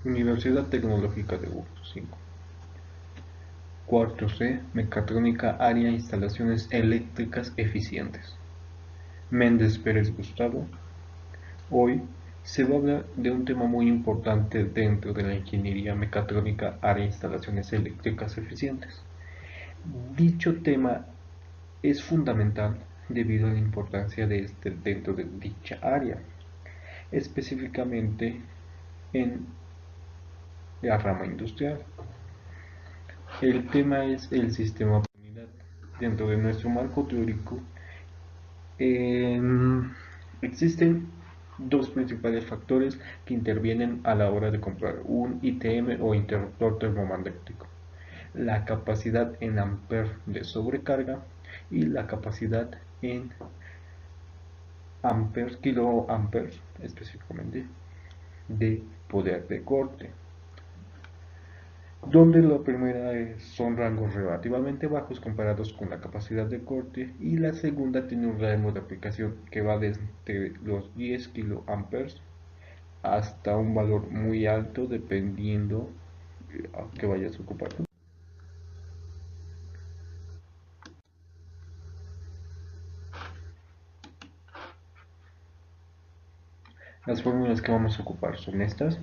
Universidad Tecnológica de Burgos 5. Cuarto C. Mecatrónica Área Instalaciones Eléctricas Eficientes. Méndez Pérez Gustavo. Hoy se va a hablar de un tema muy importante dentro de la ingeniería mecatrónica área instalaciones eléctricas eficientes. Dicho tema es fundamental debido a la importancia de este dentro de dicha área, específicamente en la rama industrial. El tema es el sistema de unidad. Dentro de nuestro marco teórico eh, existen dos principales factores que intervienen a la hora de comprar un ITM o interruptor termomagnético: la capacidad en amperes de sobrecarga y la capacidad en amperes, kiloamperes específicamente, de poder de corte, donde la primera son rangos relativamente bajos comparados con la capacidad de corte, y la segunda tiene un rango de aplicación que va desde los 10 kiloamperes hasta un valor muy alto dependiendo a que vayas a ocupar. Las fórmulas que vamos a ocupar son estas,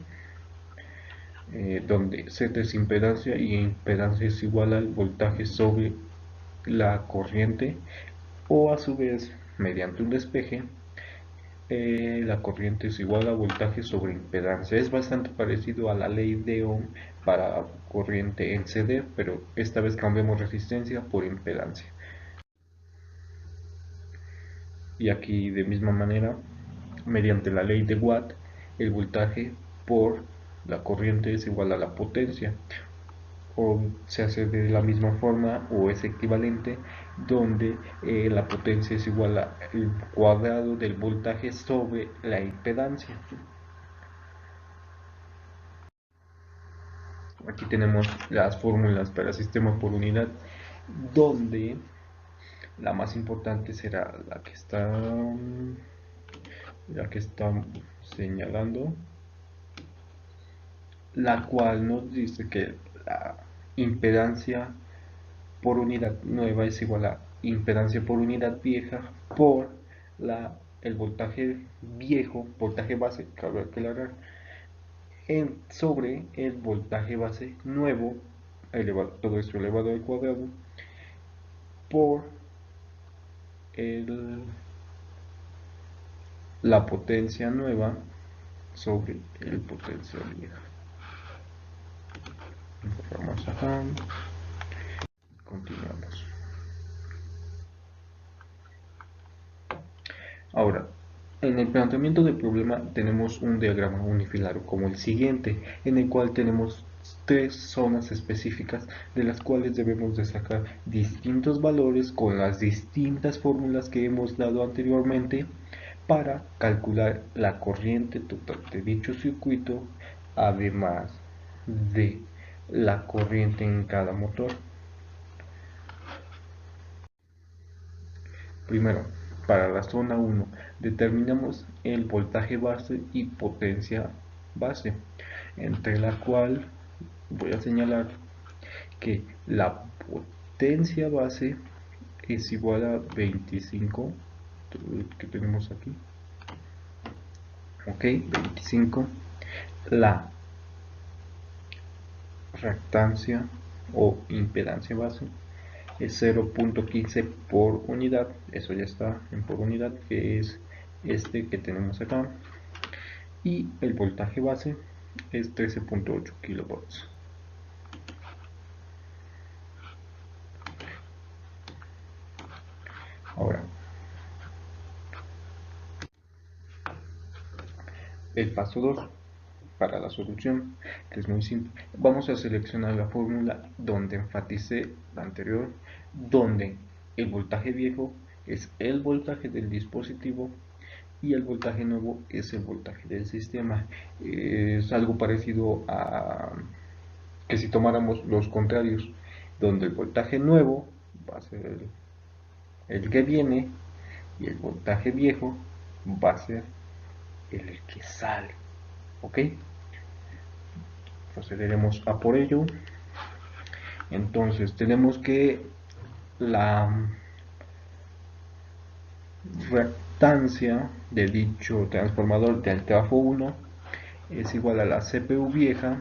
donde Z es impedancia y impedancia es igual al voltaje sobre la corriente, o a su vez mediante un despeje, la corriente es igual a voltaje sobre impedancia. Es bastante parecido a la ley de Ohm para corriente en CD, pero esta vez cambiamos resistencia por impedancia. Y aquí de misma manera, mediante la ley de Watt, el voltaje por la corriente es igual a la potencia, o se hace de la misma forma o es equivalente, donde la potencia es igual al cuadrado del voltaje sobre la impedancia. Aquí tenemos las fórmulas para sistema por unidad, donde la más importante será la que está señalando, la cual nos dice que la impedancia por unidad nueva es igual a impedancia por unidad vieja por el voltaje viejo, voltaje base, cabe aclarar, sobre el voltaje base nuevo, todo esto elevado al cuadrado, por el, la potencia nueva sobre el potencia vieja. Vamos acá, continuamos. Ahora, en el planteamiento del problema tenemos un diagrama unifilar como el siguiente, en el cual tenemos tres zonas específicas de las cuales debemos de sacar distintos valores con las distintas fórmulas que hemos dado anteriormente para calcular la corriente total de dicho circuito, además de la corriente en cada motor. Primero, para la zona 1, determinamos el voltaje base y potencia base, entre la cual voy a señalar que la potencia base es igual a 25, que tenemos aquí, ok, 25. La reactancia o impedancia base es 0.15 por unidad, eso ya está en por unidad, que es este que tenemos acá, y el voltaje base es 13.8 kilovolts. Ahora, el paso 2 para la solución, que es muy simple. Vamos a seleccionar la fórmula donde enfaticé la anterior, donde el voltaje viejo es el voltaje del dispositivo y el voltaje nuevo es el voltaje del sistema. Es algo parecido a que si tomáramos los contrarios, donde el voltaje nuevo va a ser el que viene y el voltaje viejo va a ser el que sale, ¿ok? procederemos a por ello. Entonces tenemos que la reactancia de dicho transformador del trafo 1 es igual a la CPU vieja,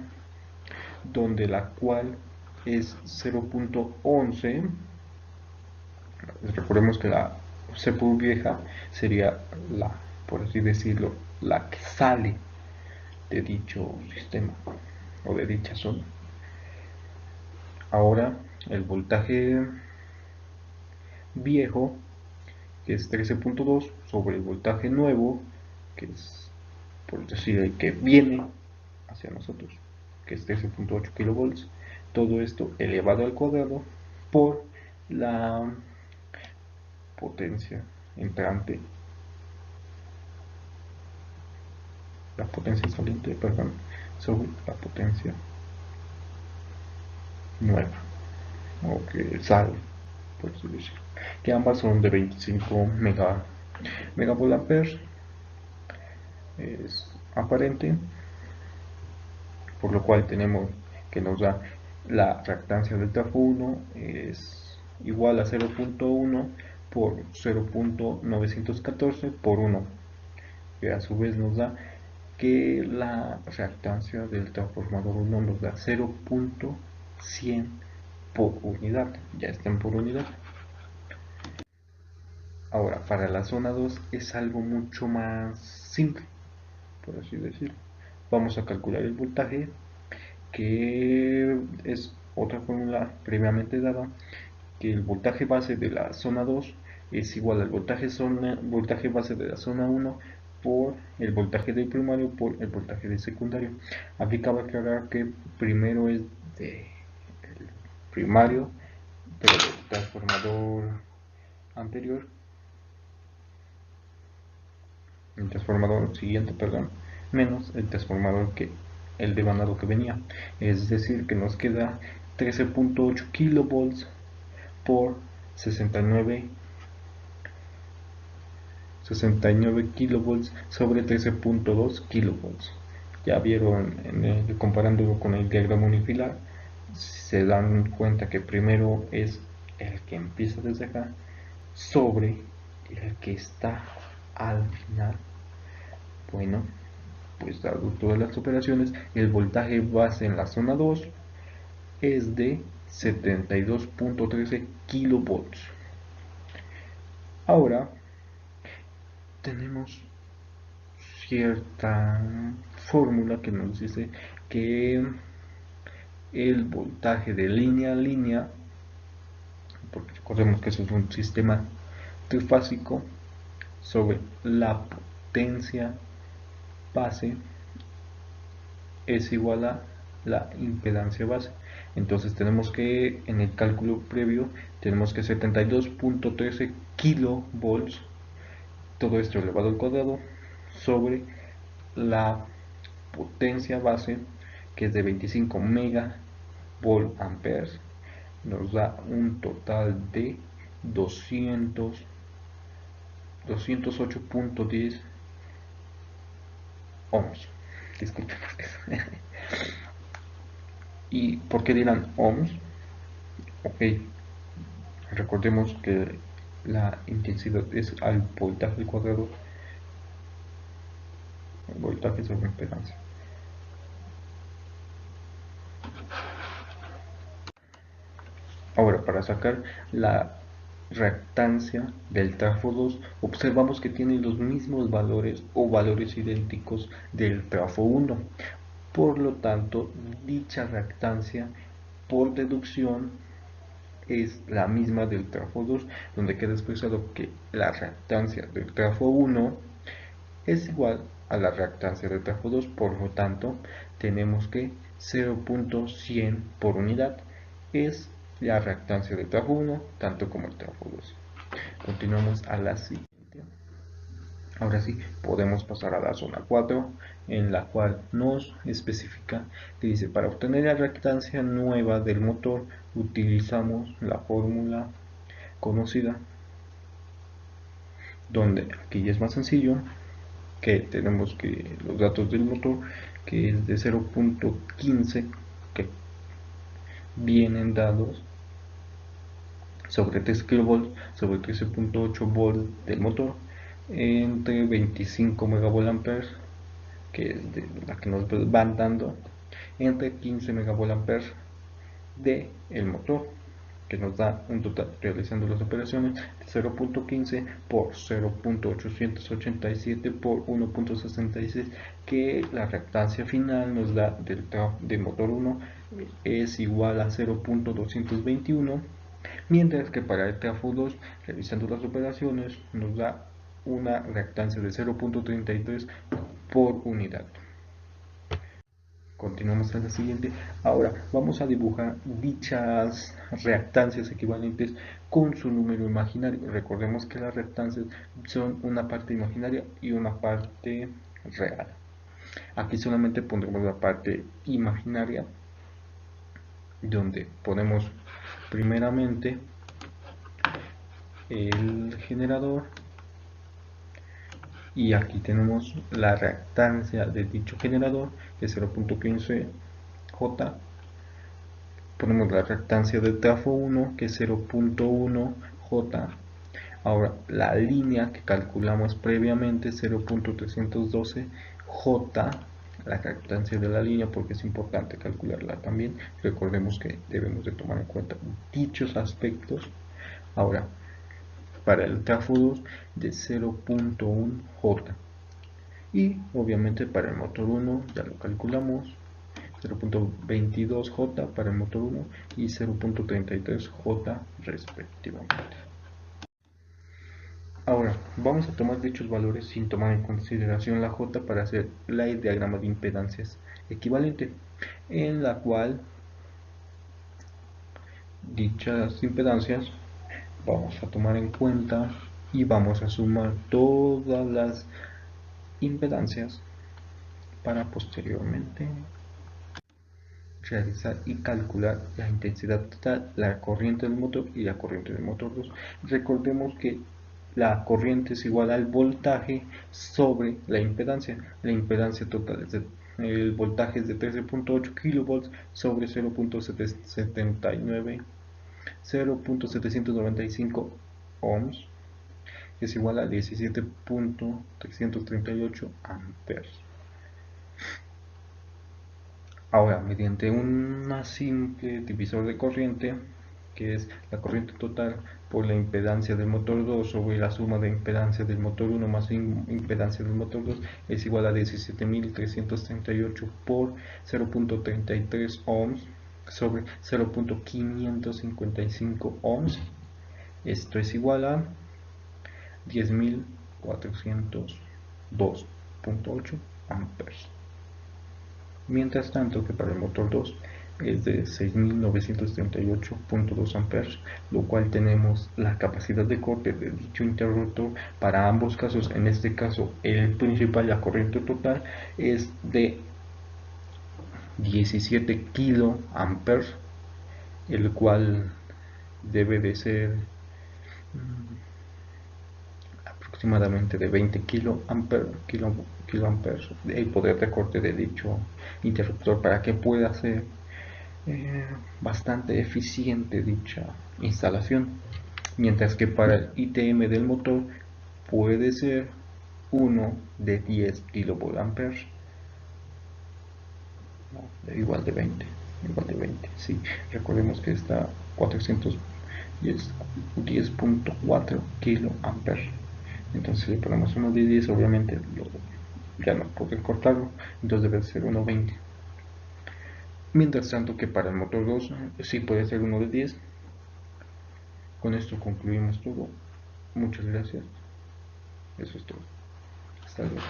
donde la cual es 0.11. Recordemos que la CPU vieja sería la, por así decirlo, la que sale de dicho sistema o de dicha zona. Ahora el voltaje viejo, que es 13.2, sobre el voltaje nuevo, que es, por decir, el que viene hacia nosotros, que es 13.8 kilovolts. Todo esto elevado al cuadrado por la potencia entrante, la potencia saliente, perdón, sobre la potencia nueva, o que sale, por así decirlo, que ambas son de 25 megavoltamperes. Es aparente, por lo cual tenemos que nos da la reactancia del trafo 1 es igual a 0.1 por 0.914 por 1, que a su vez nos da que la reactancia del transformador 1 nos da 0.100 por unidad, ya están por unidad. Ahora, para la zona 2 es algo mucho más simple, por así decirlo. Vamos a calcular el voltaje, que es otra fórmula previamente dada, que el voltaje base de la zona 2 es igual al voltaje base de la zona 1 por el voltaje del primario por el voltaje del secundario. Aquí cabe aclarar que primero es de el primario, pero del transformador anterior, el transformador siguiente, perdón, menos el transformador el devanado que venía. Es decir, que nos queda 13.8 kilovolts por 69 kilovolts sobre 13.2 kilovolts. Ya vieron, comparándolo con el diagrama unifilar, se dan cuenta que primero es el que empieza desde acá sobre el que está al final. Bueno, pues dado todas las operaciones, el voltaje base en la zona 2 es de 72.13 kilovolts. Ahora tenemos cierta fórmula que nos dice que el voltaje de línea a línea, porque recordemos que eso es un sistema trifásico, sobre la potencia base es igual a la impedancia base. Entonces tenemos que, en el cálculo previo, tenemos que 72.13 kilovolts, todo esto elevado al cuadrado, sobre la potencia base, que es de 25 megavoltamperes, nos da un total de 208.10 ohms. Disculpen. ¿Y por qué dirán ohms? Ok, recordemos que la intensidad es al voltaje al cuadrado, el voltaje sobre impedancia. Ahora, para sacar la reactancia del trafo 2, observamos que tiene los mismos valores o valores idénticos del trafo 1. Por lo tanto, dicha reactancia, por deducción, es la misma del trafo 2, donde queda expresado que la reactancia del trafo 1 es igual a la reactancia del trafo 2, por lo tanto, tenemos que 0.100 por unidad es la reactancia del trafo 1, tanto como el trafo 2. Continuamos a la siguiente. Ahora sí, podemos pasar a la zona 4, en la cual nos especifica que dice: para obtener la reactancia nueva del motor utilizamos la fórmula conocida, donde aquí ya es más sencillo, que tenemos que los datos del motor, que es de 0.15, que vienen dados sobre 3 kV, sobre 13.8 volts del motor, entre 25 megavolts, que es de la que nos van dando, entre 15 megavolts de el motor, que nos da un total, realizando las operaciones, de 0.15 por 0.887 por 1.66, que la reactancia final nos da del motor 1 es igual a 0.221, mientras que para el trafo 2, realizando las operaciones, nos da una reactancia de 0.33 por unidad. Continuamos a la siguiente. Ahora vamos a dibujar dichas reactancias equivalentes con su número imaginario. Recordemos que las reactancias son una parte imaginaria y una parte real. Aquí solamente pondremos la parte imaginaria, donde ponemos primeramente el generador, y aquí tenemos la reactancia de dicho generador, que es 0.15 J. Ponemos la reactancia del trafo 1, que es 0.1 J. Ahora la línea que calculamos previamente, 0.312 J, la reactancia de la línea, porque es importante calcularla también. Recordemos que debemos de tomar en cuenta dichos aspectos. Ahora, para el trafo 2 de 0.1 J, y obviamente para el motor 1 ya lo calculamos, 0.22 J para el motor 1 y 0.33 J respectivamente. Ahora vamos a tomar dichos valores sin tomar en consideración la J para hacer el diagrama de impedancias equivalente, en la cual dichas impedancias vamos a tomar en cuenta y vamos a sumar todas las impedancias para posteriormente realizar y calcular la intensidad total, la corriente del motor y la corriente del motor 2. Recordemos que la corriente es igual al voltaje sobre la impedancia. La impedancia total es el voltaje es de 13.8 kV sobre 0.795 ohms, es igual a 17.338 amperes. Ahora, mediante una simple divisor de corriente, que es la corriente total por la impedancia del motor 2 sobre la suma de impedancia del motor 1 más impedancia del motor 2, es igual a 17.338 por 0.33 ohms sobre 0.555 ohms. Esto es igual a 10.402.8 amperes. Mientras tanto que para el motor 2 es de 6.938.2 amperes, lo cual tenemos la capacidad de corte de dicho interruptor para ambos casos. En este caso el principal, la corriente total, es de 17 kiloamperes, el cual debe de ser aproximadamente de 20 kiloamperes, el poder de corte de dicho interruptor, para que pueda ser bastante eficiente dicha instalación. Mientras que para el ITM del motor puede ser uno de 10 kilovoltamperes, no, igual de 20, sí. Recordemos que está 410.4 kiloamperes. Entonces, si le ponemos uno de 10, obviamente ya no pueden cortarlo, entonces debe ser 1.20. Mientras tanto que para el motor 2 sí puede ser uno de 10. Con esto concluimos todo. Muchas gracias. Eso es todo. Hasta luego.